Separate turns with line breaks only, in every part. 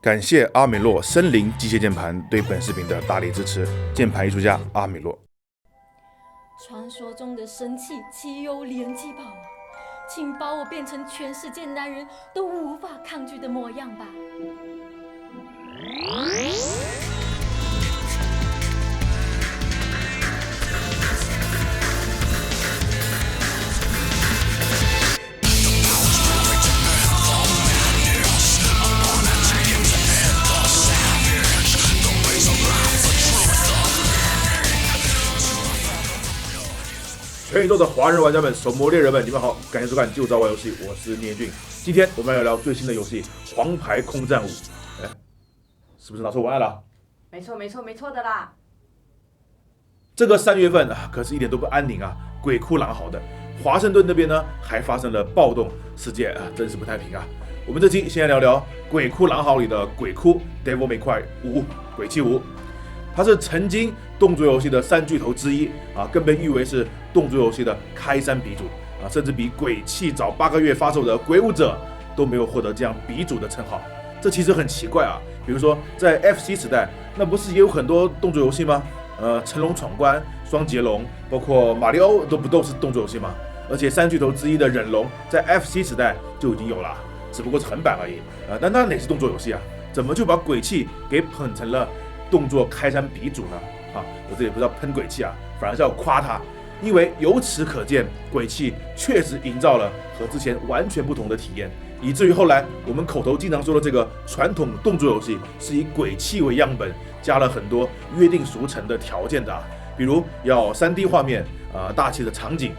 感谢阿美洛森林机械键盘对本视频的大力支持。键盘艺术家阿美洛。
传说中的神器奇优连击宝啊，请把我变成全世界男人都无法抗拒的模样吧。
全宇宙的华人玩家们、手魔猎人们，你们好，感谢收看《就招玩游戏》，我是聂俊。今天我们来聊最新的游戏《黄牌空战5》。是不是拿错文案了？
没错的啦。
这个3月份啊，可是一点都不安宁啊，鬼哭狼嚎的。华盛顿那边呢，还发生了暴动，世界啊，真是不太平啊。我们这期先来聊聊鬼哭狼嚎里的鬼哭 Devil May Cry 5鬼泣5。它是曾经动作游戏的3巨头之一啊，更被誉为是动作游戏的开山鼻祖啊，甚至比鬼泣早8个月发售的鬼武者都没有获得这样鼻祖的称号。这其实很奇怪啊，比如说在 FC 时代，那不是也有很多动作游戏吗？成龙闯关、双截龙，包括马里奥都是动作游戏吗？而且3巨头之一的忍龙在 FC 时代就已经有了，只不过是横版而已。但那哪是动作游戏啊？怎么就把鬼泣给捧成了动作开山鼻祖呢？我这里不是要喷鬼泣啊，反而是要夸他，因为由此可见，鬼泣确实营造了和之前完全不同的体验，以至于后来我们口头经常说的这个传统动作游戏是以鬼泣为样本，加了很多约定俗成的条件的比如要3D 画面大气的场景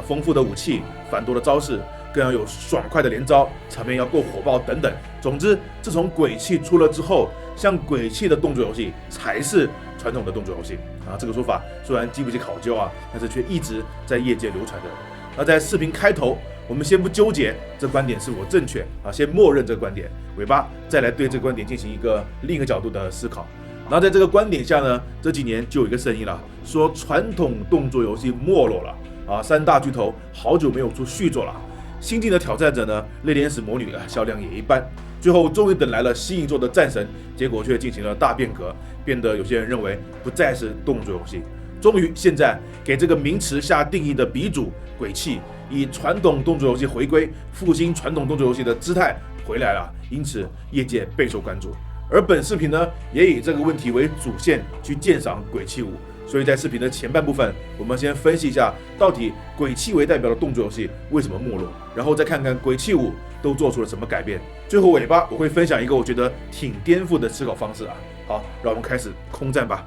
丰富的武器，繁多的招式，更要有爽快的连招，场面要够火爆等等。总之，自从鬼泣出了之后，像鬼泣的动作游戏才是传统的动作游戏这个说法虽然经不起考究但是却一直在业界流传着。那在视频开头，我们先不纠结这观点是否正确先默认这个观点，尾巴再来对这个观点进行另一个角度的思考。然后在这个观点下呢，这几年就有一个声音了，说传统动作游戏没落了3大巨头好久没有出续作了。新晋的挑战者呢，泪天使魔女销量也一般。最后终于等来了新一作的战神，结果却进行了大变革，变得有些人认为不再是动作游戏。终于现在给这个名词下定义的鼻祖鬼泣，以传统动作游戏回归，复兴传统动作游戏的姿态回来了，因此业界备受关注。而本视频呢，也以这个问题为主线去鉴赏鬼泣5。所以在视频的前半部分，我们先分析一下到底鬼泣为代表的动作游戏为什么没落，然后再看看鬼泣5都做出了什么改变。最后尾巴我会分享一个我觉得挺颠覆的思考方式好，让我们开始空战吧。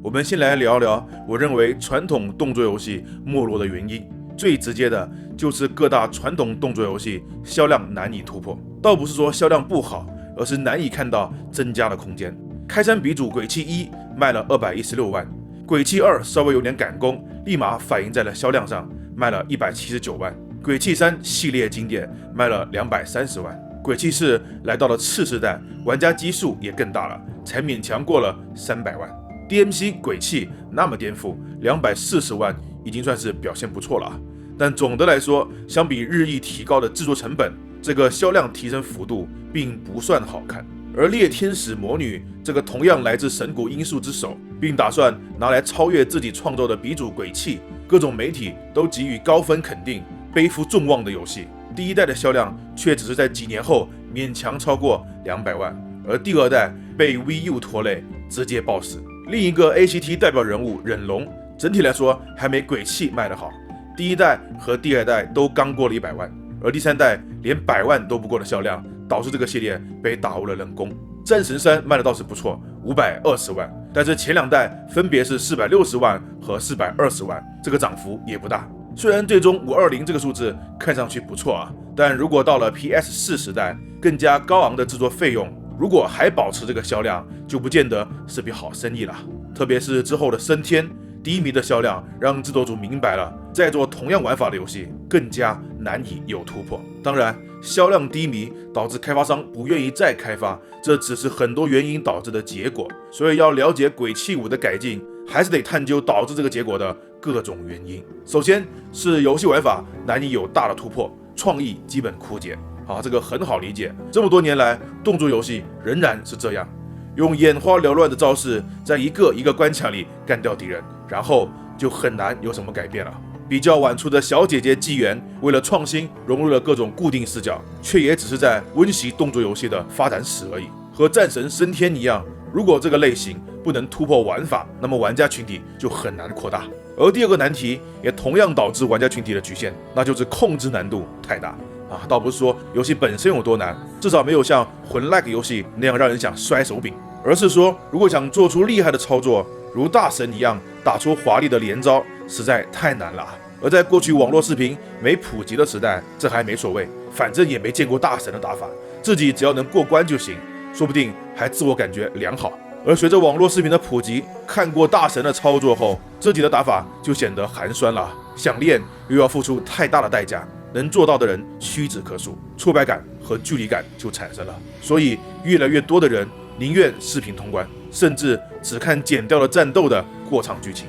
我们先来聊聊我认为传统动作游戏没落的原因。最直接的就是各大传统动作游戏销量难以突破，倒不是说销量不好，而是难以看到增加的空间。开山鼻祖鬼泣1卖了216万，鬼泣2稍微有点赶工，立马反映在了销量上，卖了179万。鬼泣3系列经典卖了230万，鬼泣4来到了次世代，玩家基数也更大了，才勉强过了300万。DMC 鬼泣那么颠覆，240万已经算是表现不错了但总的来说，相比日益提高的制作成本，这个销量提升幅度并不算好看。而猎天使魔女这个同样来自神谷英树之手，并打算拿来超越自己创作的鼻祖鬼泣，各种媒体都给予高分肯定，背负众望的游戏，第一代的销量却只是在几年后勉强超过200万，而第2代被 Wii U 拖累，直接暴死。另一个 ACT 代表人物忍龙，整体来说还没鬼泣卖得好，第1代和第2代都刚过了100万，而第3代连100万都不过的销量，导致这个系列被打入了冷宫。战神3卖的倒是不错，520万，但是前2代分别是460万和420万，这个涨幅也不大。虽然最终520这个数字看上去不错但如果到了 PS4 时代，更加高昂的制作费用，如果还保持这个销量，就不见得是笔好生意了。特别是之后的升天、低迷的销量，让制作组明白了，再做同样玩法的游戏更加难以有突破。当然，销量低迷导致开发商不愿意再开发，这只是很多原因导致的结果。所以要了解鬼泣5的改进，还是得探究导致这个结果的各种原因。首先是游戏玩法难以有大的突破，创意基本枯竭。这个很好理解，这么多年来，动作游戏仍然是这样，用眼花缭乱的招式在一个一个关卡里干掉敌人，然后就很难有什么改变了。比较晚出的小姐姐纪元，为了创新融入了各种固定视角，却也只是在温习动作游戏的发展史而已。和战神升天一样，如果这个类型不能突破玩法，那么玩家群体就很难扩大。而第二个难题也同样导致玩家群体的局限，那就是控制难度太大。倒不是说游戏本身有多难，至少没有像魂 like 游戏那样让人想摔手柄，而是说如果想做出厉害的操作，如大神一样打出华丽的连招，实在太难了。而在过去网络视频没普及的时代，这还没所谓，反正也没见过大神的打法，自己只要能过关就行，说不定还自我感觉良好。而随着网络视频的普及，看过大神的操作后，自己的打法就显得寒酸了，想练又要付出太大的代价，能做到的人屈指可数，挫败感和距离感就产生了。所以越来越多的人宁愿视频通关，甚至只看剪掉了战斗的过场剧情。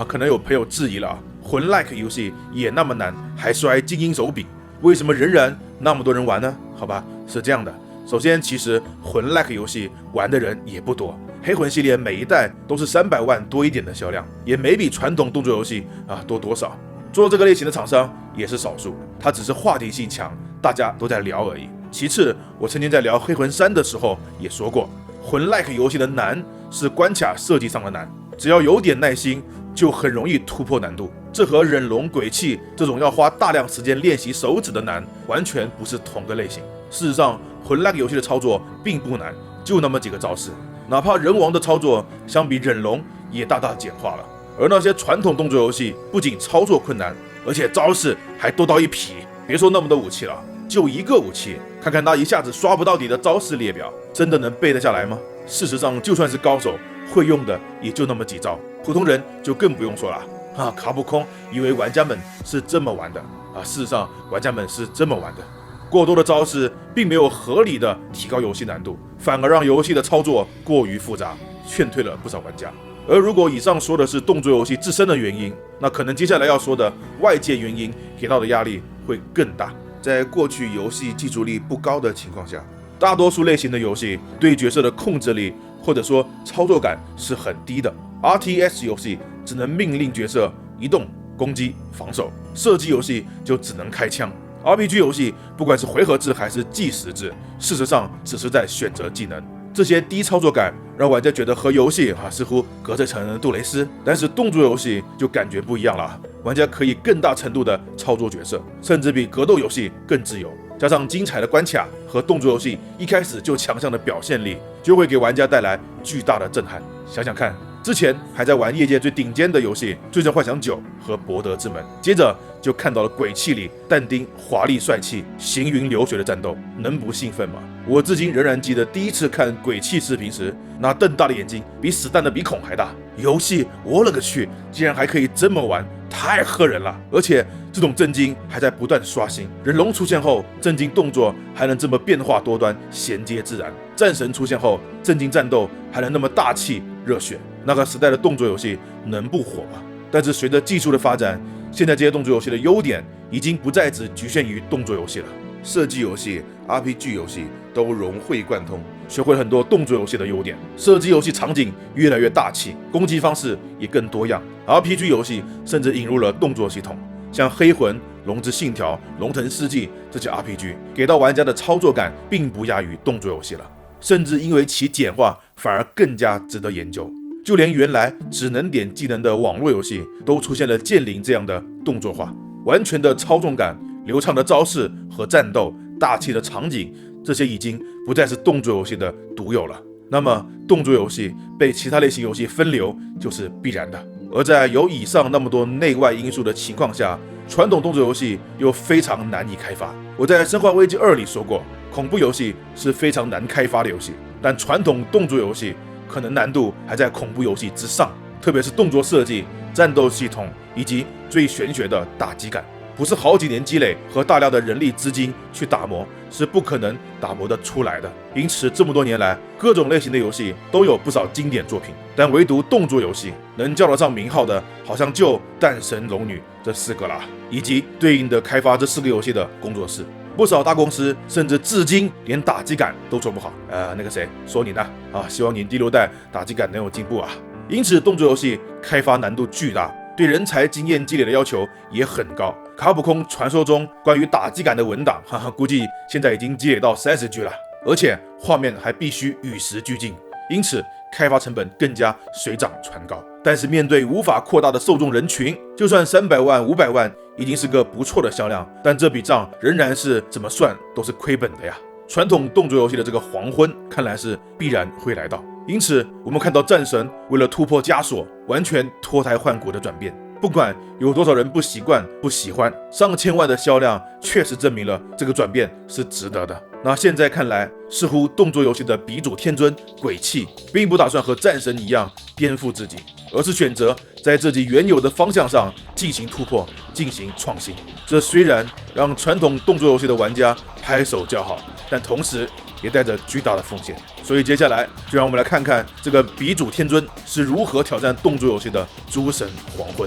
可能有朋友质疑了，魂 like 游戏也那么难，还摔精英手柄，为什么仍然那么多人玩呢？好吧，是这样的，首先其实魂 like 游戏玩的人也不多，黑魂系列每一代都是300万多一点的销量，也没比传统动作游戏多多少。做这个类型的厂商也是少数，它只是话题性强，大家都在聊而已。其次，我曾经在聊黑魂3的时候也说过，魂 like 游戏的难是关卡设计上的难，只要有点耐心就很容易突破难度，这和忍龙鬼泣这种要花大量时间练习手指的难完全不是同个类型。事实上，魂 like 游戏的操作并不难，就那么几个招式，哪怕人王的操作相比忍龙也大大简化了。而那些传统动作游戏不仅操作困难，而且招式还多到一匹，别说那么多武器了，就一个武器，看看那一下子刷不到底的招式列表，真的能背得下来吗？事实上，就算是高手，会用的也就那么几招，普通人就更不用说了。卡普空以为玩家们是这么玩的事实上玩家们是这么玩的。过多的招式并没有合理的提高游戏难度，反而让游戏的操作过于复杂，劝退了不少玩家。而如果以上说的是动作游戏自身的原因，那可能接下来要说的外界原因给到的压力会更大。在过去游戏技术力不高的情况下，大多数类型的游戏对角色的控制力或者说操作感是很低的。RTS 游戏只能命令角色移动、攻击、防守，射击游戏就只能开枪。RPG 游戏不管是回合制还是计时制，事实上只是在选择技能。这些低操作感让玩家觉得和游戏似乎隔着层杜蕾斯，但是动作游戏就感觉不一样了，玩家可以更大程度的操作角色，甚至比格斗游戏更自由。加上精彩的关卡和动作游戏一开始就强项的表现力，就会给玩家带来巨大的震撼。想想看，之前还在玩业界最顶尖的游戏《最终幻想9》和《博德之门》，接着就看到了鬼泣里但丁华丽帅气、行云流水的战斗，能不兴奋吗？我至今仍然记得第一次看鬼泣视频时，那瞪大的眼睛比死蛋的鼻孔还大。游戏我勒个去，竟然还可以这么玩，太吓人了！而且这种震惊还在不断刷新。忍龙出现后，震惊动作还能这么变化多端、衔接自然；战神出现后，震惊战斗还能那么大气热血。那个时代的动作游戏能不火吗？但是随着技术的发展，现在这些动作游戏的优点已经不再只局限于动作游戏了，射击游戏、RPG 游戏都融会贯通，学会了很多动作游戏的优点。射击游戏场景越来越大气，攻击方式也更多样。RPG 游戏甚至引入了动作系统，像黑魂、龙之信条、龙腾世纪这些 RPG 给到玩家的操作感并不亚于动作游戏了，甚至因为其简化反而更加值得研究。就连原来只能点技能的网络游戏都出现了剑灵这样的动作化，完全的操纵感、流畅的招式和战斗、大气的场景，这些已经不再是动作游戏的独有了。那么动作游戏被其他类型游戏分流就是必然的。而在有以上那么多内外因素的情况下，传统动作游戏又非常难以开发。我在《生化危机2》里说过，恐怖游戏是非常难开发的游戏，但传统动作游戏可能难度还在恐怖游戏之上，特别是动作设计、战斗系统以及最玄学的打击感，不是好几年积累和大量的人力资金去打磨，是不可能打磨得出来的。因此这么多年来，各种类型的游戏都有不少经典作品，但唯独动作游戏能叫得上名号的，好像就诞神龙女这4个啦，以及对应的开发这4个游戏的工作室。不少大公司甚至至今连打击感都做不好。那个谁说你呢？希望你第6代打击感能有进步啊。因此动作游戏开发难度巨大，对人才经验积累的要求也很高。卡普空传说中关于打击感的文档，估计现在已经积累到30G 了，而且画面还必须与时俱进，因此开发成本更加水涨船高。但是面对无法扩大的受众人群，就算300万、500万已经是个不错的销量，但这笔账仍然是怎么算都是亏本的呀。传统动作游戏的这个黄昏看来是必然会来到，因此我们看到战神为了突破枷锁，完全脱胎换骨的转变。不管有多少人不习惯、不喜欢，上千万的销量确实证明了这个转变是值得的。那现在看来，似乎动作游戏的鼻祖天尊鬼泣并不打算和战神一样颠覆自己，而是选择在自己原有的方向上进行突破、进行创新。这虽然让传统动作游戏的玩家拍手叫好，但同时也带着巨大的风险。所以接下来就让我们来看看这个鼻祖天尊是如何挑战动作游戏的诸神黄昏。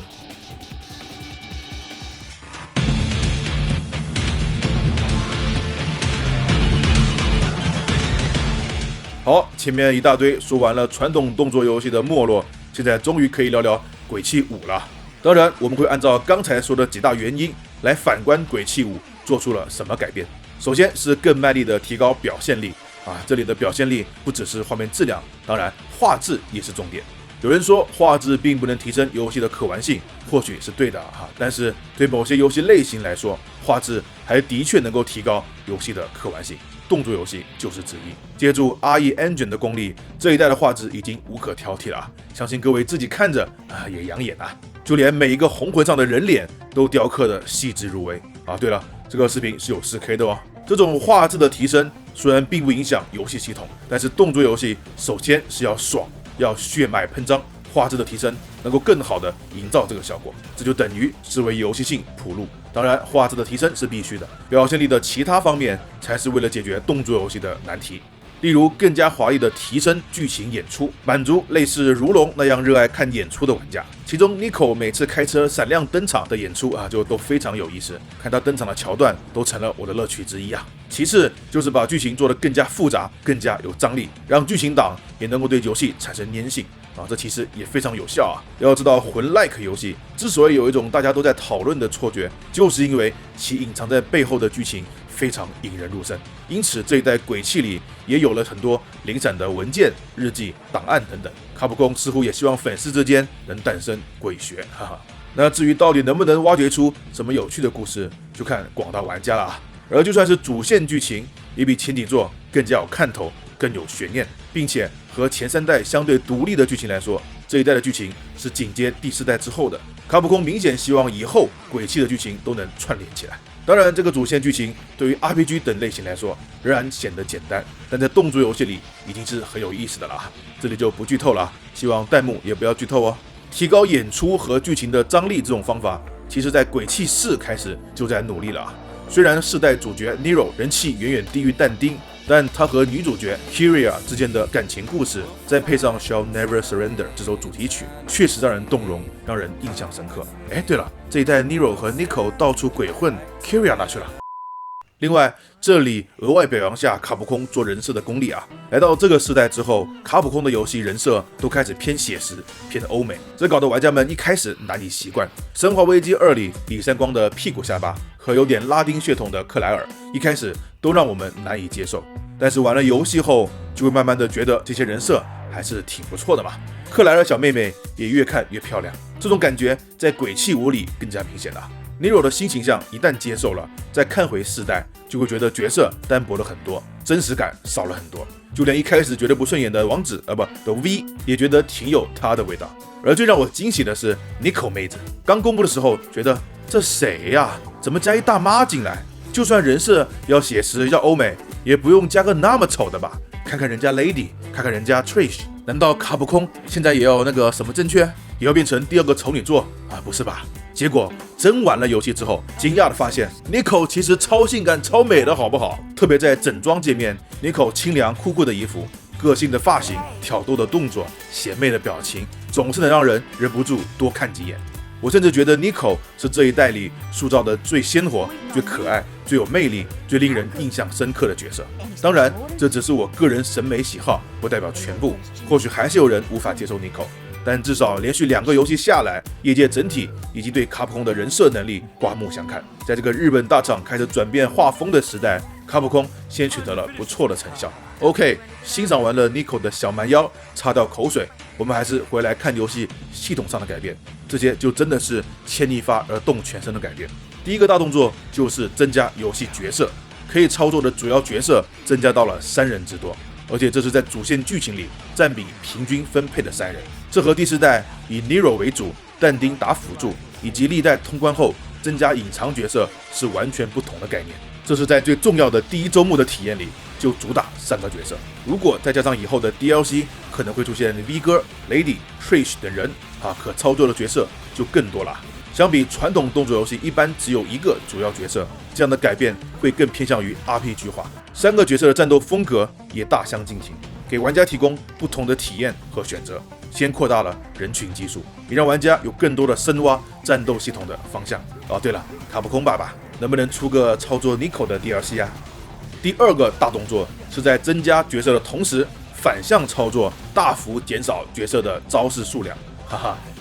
好，前面一大堆说完了传统动作游戏的没落，现在终于可以聊聊鬼泣5了。当然，我们会按照刚才说的几大原因来反观鬼泣5做出了什么改变。首先是更卖力的提高表现力这里的表现力不只是画面质量，当然画质也是重点。有人说画质并不能提升游戏的可玩性，或许是对的但是对某些游戏类型来说，画质还的确能够提高游戏的可玩性。动作游戏就是之一。借助 RE Engine 的功力，这一代的画质已经无可挑剔了相信各位自己看着也养眼就连每一个红魂上的人脸都雕刻的细致入微对了，这个视频是有 4K 的哦。这种画质的提升虽然并不影响游戏系统，但是动作游戏首先是要爽，要血脉喷张，画质的提升能够更好的营造这个效果，这就等于是为游戏性铺路。当然，画质的提升是必须的，表现力的其他方面才是为了解决动作游戏的难题。例如，更加华丽的提升剧情演出，满足类似如龙那样热爱看演出的玩家。其中 Nico 每次开车闪亮登场的演出就都非常有意思，看他登场的桥段都成了我的乐趣之一其次就是把剧情做得更加复杂，更加有张力，让剧情党也能够对游戏产生粘性这其实也非常有效要知道魂 like 游戏之所以有一种大家都在讨论的错觉，就是因为其隐藏在背后的剧情非常引人入胜。因此这一代鬼泣里也有了很多零散的文件、日记、档案等等。卡普空似乎也希望粉丝之间能诞生鬼学那至于到底能不能挖掘出什么有趣的故事，就看广大玩家了而就算是主线剧情，也比前几作更加有看头，更有悬念，并且和前3代相对独立的剧情来说，这一代的剧情是紧接第4代之后的。卡普空明显希望以后鬼泣的剧情都能串联起来。当然，这个主线剧情对于 RPG 等类型来说仍然显得简单，但在动作游戏里已经是很有意思的了这里就不剧透了希望弹幕也不要剧透哦。提高演出和剧情的张力这种方法，其实在鬼泣4开始就在努力了虽然4代主角 Nero 人气远远低于但丁，但他和女主角 Kyria 之间的感情故事，再配上 Shall Never Surrender 这首主题曲，确实让人动容，让人印象深刻。对了，这一代 Nero 和 Nico 到处鬼混， Kyria 哪去了？另外，这里额外表扬下卡普空做人设的功力来到这个世代之后，卡普空的游戏人设都开始偏写实、偏欧美，这搞得玩家们一开始难以习惯。生化危机2里李三光的屁股下巴和有点拉丁血统的克莱尔，一开始都让我们难以接受，但是玩了游戏后，就会慢慢的觉得这些人设还是挺不错的嘛。克莱尔小妹妹也越看越漂亮，这种感觉在鬼泣5里更加明显了。Nero 的新形象一旦接受了，再看回4代，就会觉得角色单薄了很多，真实感少了很多。就连一开始觉得不顺眼的王子的 V 也觉得挺有他的味道。而最让我惊喜的是 Nico 妹子，刚公布的时候觉得这谁呀？怎么加一大妈进来？就算人设要写实要欧美，也不用加个那么丑的吧？看看人家 Lady， 看看人家 Trish， 难道卡普空现在也要那个什么正确，也要变成第2个丑女座不是吧？结果真玩了游戏之后，惊讶的发现 Nico 其实超性感、超美的，好不好？特别在整装界面 ，Nico 清凉酷酷的衣服、个性的发型、挑逗的动作、邪魅的表情，总是能让人忍不住多看几眼。我甚至觉得 Nico 是这一代里塑造的最鲜活、最可爱、最有魅力、最令人印象深刻的角色。当然，这只是我个人审美喜好，不代表全部。或许还是有人无法接受 Nico， 但至少连续2个游戏下来，业界整体以及对卡普空的人设能力刮目相看。在这个日本大厂开始转变画风的时代，卡普空先取得了不错的成效。OK， 欣赏完了 Nico 的小蛮腰，擦掉口水，我们还是回来看游戏系统上的改变。这些就真的是牵一发而动全身的改变。第一个大动作就是增加游戏角色，可以操作的主要角色增加到了3人之多，而且这是在主线剧情里占比平均分配的3人。这和第4代以 Nero 为主，但丁打辅助，以及历代通关后增加隐藏角色是完全不同的概念。这是在最重要的第1周目的体验里就主打3个角色，如果再加上以后的 DLC， 可能会出现 V 哥、Lady、Trish 等人可操作的角色就更多了。相比传统动作游戏一般只有1个主要角色，这样的改变会更偏向于 RPG 化。3个角色的战斗风格也大相径庭，给玩家提供不同的体验和选择。先扩大了人群基数，也让玩家有更多的深挖战斗系统的方向。对了，卡普空爸爸能不能出个操作 Nico 的 DLC 啊？第2个大动作是在增加角色的同时，反向操作大幅减少角色的招式数量。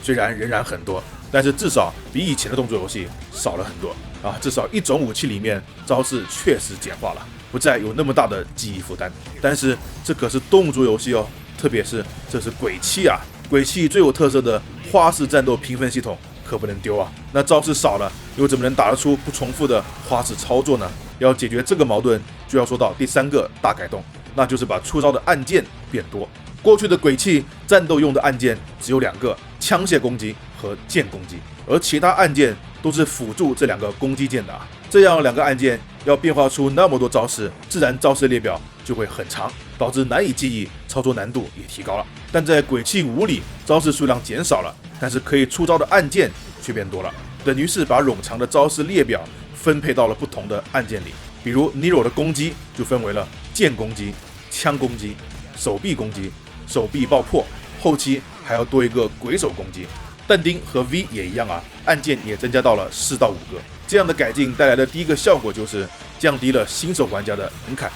虽然仍然很多，但是至少比以前的动作游戏少了很多至少一种武器里面招式确实简化了，不再有那么大的记忆负担。但是这可是动作游戏哦，特别是这是鬼泣啊，鬼泣最有特色的花式战斗评分系统可不能丢啊！那招式少了，又怎么能打得出不重复的花式操作呢？要解决这个矛盾，就要说到第3个大改动，那就是把出招的按键变多。过去的鬼泣战斗用的按键只有2个，枪械攻击和剑攻击，而其他按键都是辅助这2个攻击键的这样2个按键要变化出那么多招式，自然招式列表就会很长，导致难以记忆，操作难度也提高了。但在鬼泣5里，招式数量减少了，但是可以出招的按键却变多了，等于是把冗长的招式列表分配到了不同的按键里。比如 Nero 的攻击就分为了剑攻击、枪攻击、手臂攻击、手臂爆破，后期还要多一个鬼手攻击。但丁和 V 也一样按键也增加到了4到5个。这样的改进带来的第一个效果就是降低了新手玩家的门槛。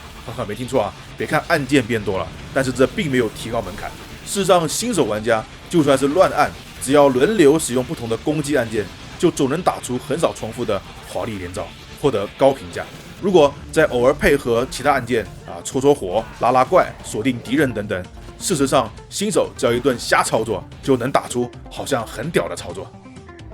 没听错别看按键变多了，但是这并没有提高门槛。事实上，新手玩家就算是乱按，只要轮流使用不同的攻击按键，就总能打出很少重复的华丽连招，获得高评价。如果再偶尔配合其他按键戳火、拉怪、锁定敌人等等，事实上新手只要一顿瞎操作，就能打出好像很屌的操作。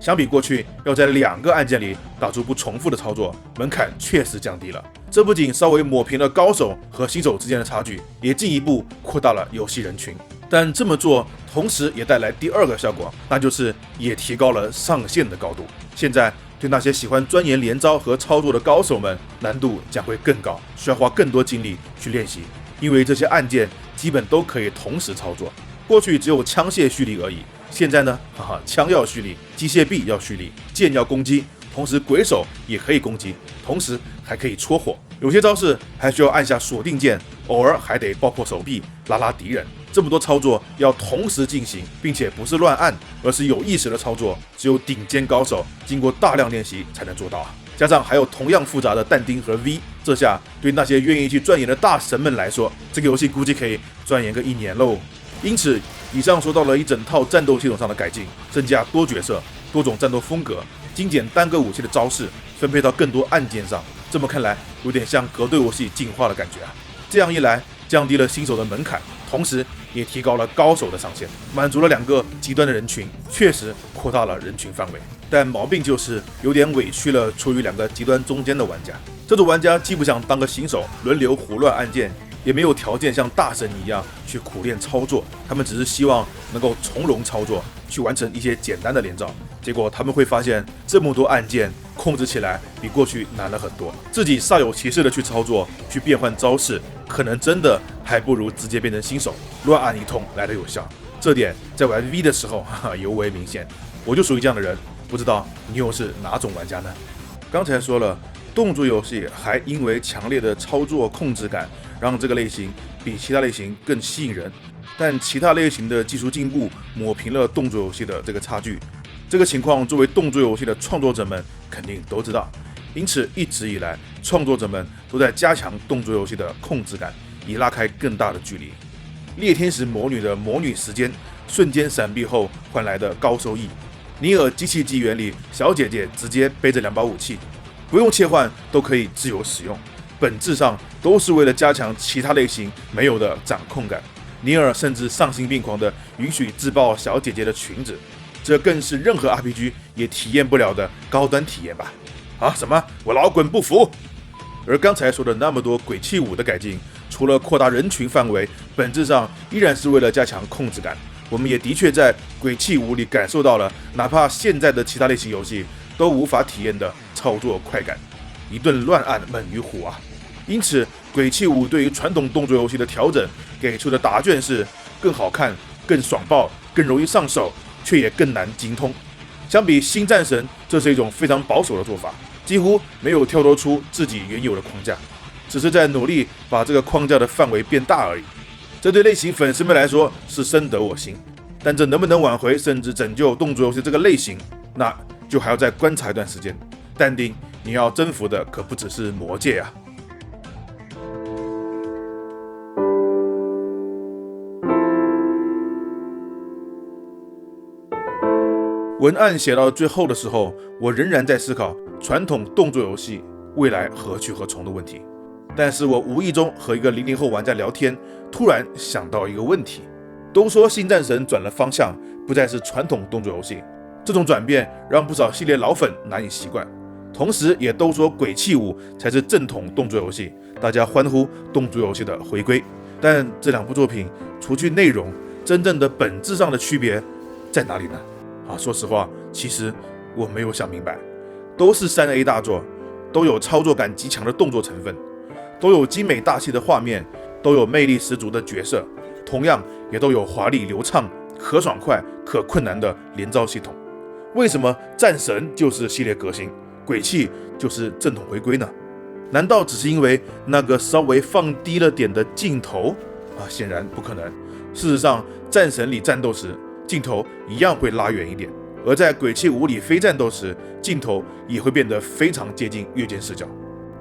相比过去要在2个按键里打出不重复的操作，门槛确实降低了。这不仅稍微抹平了高手和新手之间的差距，也进一步扩大了游戏人群。但这么做同时也带来第2个效果，那就是也提高了上限的高度。现在对那些喜欢钻研连招和操作的高手们，难度将会更高，需要花更多精力去练习，因为这些按键基本都可以同时操作。过去只有枪械蓄力而已，现在呢，枪要蓄力，机械臂要蓄力，剑要攻击，同时鬼手也可以攻击，同时还可以戳火。有些招式还需要按下锁定键，偶尔还得爆破手臂，拉敌人。这么多操作要同时进行，并且不是乱按，而是有意识的操作，只有顶尖高手经过大量练习才能做到加上还有同样复杂的但丁和 V， 这下对那些愿意去钻研的大神们来说，这个游戏估计可以钻研个1年喽。因此，以上说到了一整套战斗系统上的改进，增加多角色、多种战斗风格，精简单个武器的招式，分配到更多按键上。这么看来，有点像格斗游戏进化的感觉这样一来，降低了新手的门槛，同时也提高了高手的上限，满足了2个极端的人群，确实扩大了人群范围。但毛病就是有点委屈了处于2个极端中间的玩家。这种玩家既不想当个新手，轮流胡乱按键，也没有条件像大神一样去苦练操作，他们只是希望能够从容操作，去完成一些简单的连招。结果他们会发现，这么多按键控制起来比过去难了很多，自己煞有其事的去操作，去变换招式，可能真的还不如直接变成新手，乱按一通来得有效。这点在玩 V 的时候尤为明显。我就属于这样的人，不知道你又是哪种玩家呢？刚才说了，动作游戏还因为强烈的操作控制感，让这个类型比其他类型更吸引人。但其他类型的技术进步抹平了动作游戏的这个差距。这个情况，作为动作游戏的创作者们肯定都知道。因此，一直以来，创作者们都在加强动作游戏的控制感，以拉开更大的距离。猎天使魔女的魔女时间，瞬间闪避后换来的高收益。尼尔机器纪元里，小姐姐直接背着2把武器，不用切换都可以自由使用，本质上都是为了加强其他类型没有的掌控感。尼尔甚至丧心病狂地允许自爆小姐姐的裙子，这更是任何 RPG 也体验不了的高端体验吧？什么？我老滚不服！而刚才说的那么多鬼泣5的改进，除了扩大人群范围，本质上依然是为了加强控制感。我们也的确在鬼泣5里感受到了，哪怕现在的其他类型游戏都无法体验的操作快感，一顿乱按猛于虎啊！因此，鬼泣5对于传统动作游戏的调整，给出的答卷是更好看、更爽爆、更容易上手，却也更难精通。相比新战神，这是一种非常保守的做法，几乎没有跳脱出自己原有的框架，只是在努力把这个框架的范围变大而已。这对类型粉丝们来说是深得我心，但这能不能挽回甚至拯救动作游戏这个类型，那就还要再观察一段时间。但丁，你要征服的可不只是魔界啊！文案写到最后的时候，我仍然在思考传统动作游戏未来何去何从的问题。但是我无意中和一个00后玩家聊天，突然想到一个问题：都说新战神转了方向，不再是传统动作游戏，这种转变让不少系列老粉难以习惯。同时也都说鬼泣5才是正统动作游戏，大家欢呼动作游戏的回归。但这两部作品除去内容，真正的本质上的区别在哪里呢？说实话，其实我没有想明白。都是3A 大作，都有操作感极强的动作成分，都有精美大气的画面，都有魅力十足的角色，同样也都有华丽流畅、可爽快、可困难的连招系统。为什么战神就是系列革新，鬼泣就是正统回归呢？难道只是因为那个稍微放低了点的镜头？显然不可能。事实上，战神里战斗时，镜头一样会拉远一点，而在鬼泣5里非战斗时，镜头也会变得非常接近越肩视角。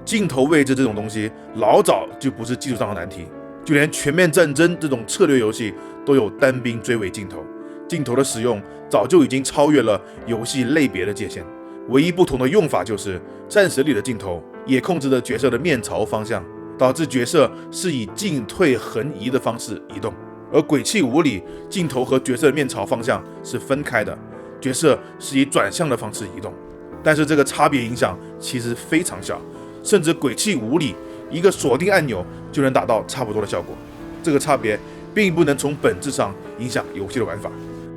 镜头位置这种东西，老早就不是技术上的难题，就连全面战争这种策略游戏都有单兵追尾镜头，镜头的使用早就已经超越了游戏类别的界限。唯一不同的用法就是战神里的镜头也控制着角色的面朝方向，导致角色是以进退横移的方式移动。而鬼泣5里，镜头和角色的面朝方向是分开的，角色是以转向的方式移动。但是这个差别影响其实非常小，甚至鬼泣5里一个锁定按钮就能达到差不多的效果。这个差别并不能从本质上影响游戏的玩法。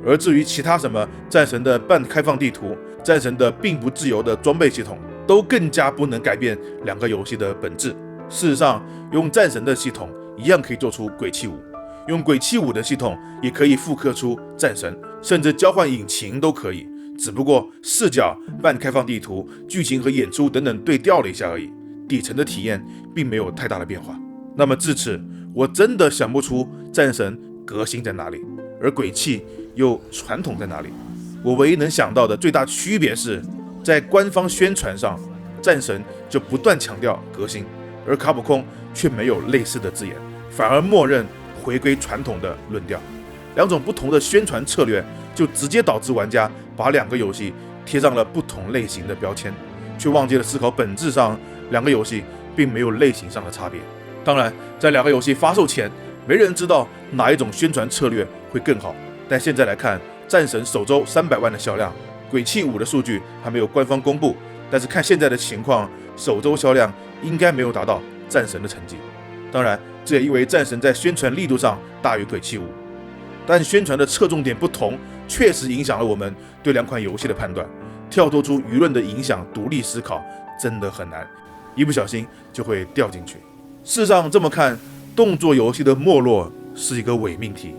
而至于其他什么战神的半开放地图、战神的并不自由的装备系统，都更加不能改变两个游戏的本质。事实上，用战神的系统一样可以做出鬼泣5，用鬼泣5的系统也可以复刻出战神，甚至交换引擎都可以，只不过视角、半开放地图、剧情和演出等等对调了一下而已，底层的体验并没有太大的变化。那么至此，我真的想不出战神革新在哪里，而鬼泣又传统在哪里。我唯一能想到的最大区别是，在官方宣传上，战神就不断强调革新，而卡普空却没有类似的字眼，反而默认回归传统的论调。两种不同的宣传策略，就直接导致玩家把两个游戏贴上了不同类型的标签，却忘记了思考本质上两个游戏并没有类型上的差别。当然，在两个游戏发售前，没人知道哪一种宣传策略会更好，但现在来看，战神首周300万的销量，鬼泣5的数据还没有官方公布，但是看现在的情况，首周销量应该没有达到战神的成绩。当然，这也因为战神在宣传力度上大于鬼泣5，但宣传的侧重点不同，确实影响了我们对两款游戏的判断。跳脱出舆论的影响，独立思考真的很难，一不小心就会掉进去。事实上，这么看，动作游戏的没落是一个伪命题。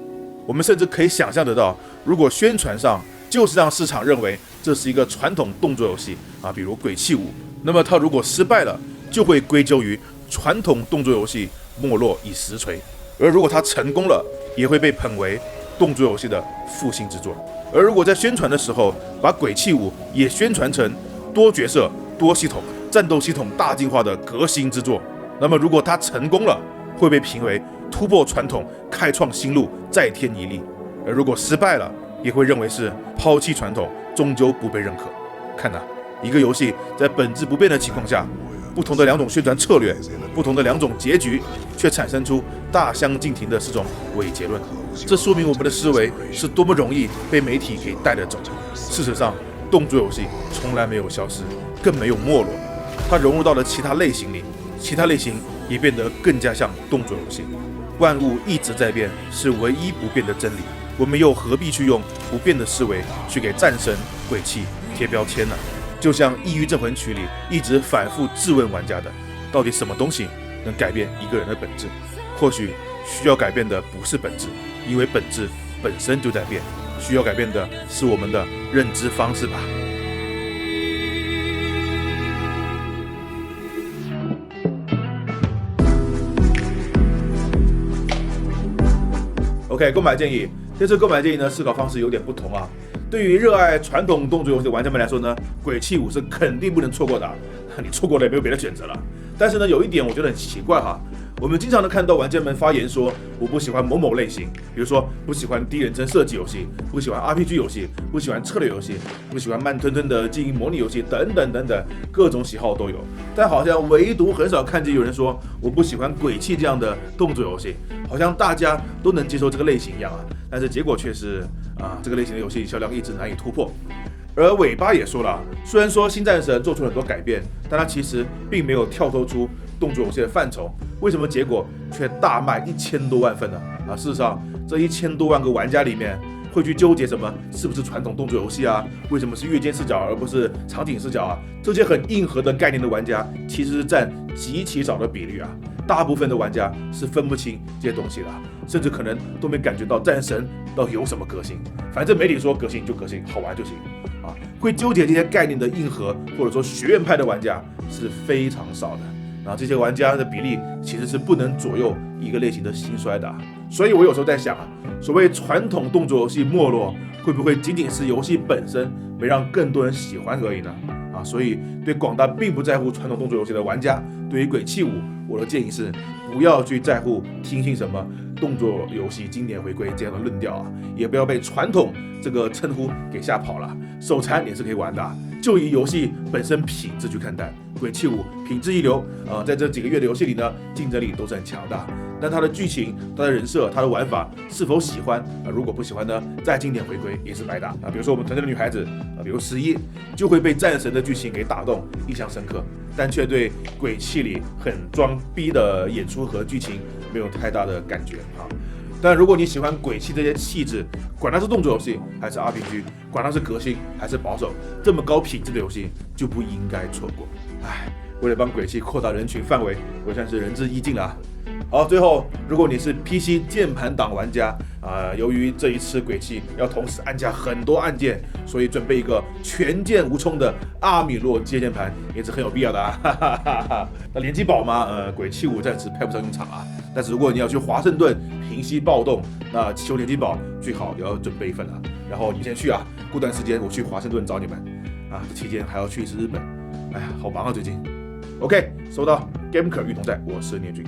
我们甚至可以想象得到，如果宣传上就是让市场认为这是一个传统动作游戏啊，比如鬼泣5。那么它如果失败了，就会归咎于传统动作游戏没落已实锤；而如果它成功了，也会被捧为动作游戏的复兴之作。而如果在宣传的时候把鬼泣5也宣传成多角色、多系统、战斗系统大进化的革新之作，那么如果它成功了，会被评为突破传统、开创新路、再添一力；而如果失败了，也会认为是抛弃传统，终究不被认可。看呐，一个游戏在本质不变的情况下，不同的两种宣传策略，不同的两种结局，却产生出大相径庭的4种伪结论。这说明我们的思维是多么容易被媒体给带着走。事实上，动作游戏从来没有消失，更没有没落，它融入到了其他类型里，其他类型也变得更加像动作游戏。万物一直在变，是唯一不变的真理。我们又何必去用不变的思维去给战神、鬼泣贴标签呢？就像《异域镇魂曲》里一直反复质问玩家的，到底什么东西能改变一个人的本质？或许需要改变的不是本质，因为本质本身就在变，需要改变的是我们的认知方式吧。OK， 购买建议。这次购买建议呢，思考方式有点不同啊。对于热爱传统动作游戏的玩家们来说呢，鬼泣5是肯定不能错过的，你错过了也没有别的选择了。但是呢，有一点我觉得很奇怪哈，我们经常能看到玩家们发言说，我不喜欢某某类型，比如说不喜欢第一人称射击游戏，不喜欢 RPG 游戏，不喜欢策略游戏，不喜欢慢吞吞的经营模拟游戏，等等等等，各种喜好都有。但好像唯独很少看见有人说我不喜欢鬼泣这样的动作游戏，好像大家都能接受这个类型一样啊。但是结果却是这个类型的游戏销量一直难以突破。而尾巴也说了，虽然说新战神做出很多改变，但它其实并没有跳脱出动作游戏的范畴，为什么结果却大卖1000多万份呢？事实上，这1000多万个玩家里面，会去纠结什么是不是传统动作游戏啊？为什么是越肩视角而不是场景视角啊？这些很硬核的概念的玩家，其实是占极其少的比例啊。大部分的玩家是分不清这些东西的，甚至可能都没感觉到战神到底有什么革新。反正媒体说革新就革新，好玩就行啊。会纠结这些概念的硬核或者说学院派的玩家是非常少的。然后这些玩家的比例其实是不能左右一个类型的兴衰的。所以我有时候在想所谓传统动作游戏没落，会不会仅仅是游戏本身没让更多人喜欢而已呢？所以对广大并不在乎传统动作游戏的玩家，对于鬼泣5，我的建议是不要去在乎听信什么动作游戏经典回归这样的论调也不要被传统这个称呼给吓跑了。手残也是可以玩的，就以游戏本身品质去看待，鬼泣5品质一流在这几个月的游戏里呢，竞争力都是很强的。但它的剧情、它的人设、它的玩法是否喜欢如果不喜欢呢，再经典回归也是白打比如说我们团队的女孩子比如11就会被战神的剧情给打动，印象深刻，但却对鬼泣里很装逼的演出和剧情没有太大的感觉但如果你喜欢鬼泣这些气质，管它是动作游戏还是 RPG， 管它是革新还是保守，这么高品质的游戏就不应该错过。为了帮鬼泣扩大人群范围，我算是仁至义尽了好，最后，如果你是 PC 键盘党玩家由于这一次鬼泣要同时按下很多按键，所以准备一个全键无冲的阿米洛接键盘也是很有必要的那联机宝嘛，鬼泣5暂时派不上用场但是如果你要去华盛顿平息暴动，那修联机宝最好也要准备一份然后你先去过段时间我去华盛顿找你们这期间还要去一次日本，好忙最近。OK， 收到 Gameker 玉同在，我是聂俊。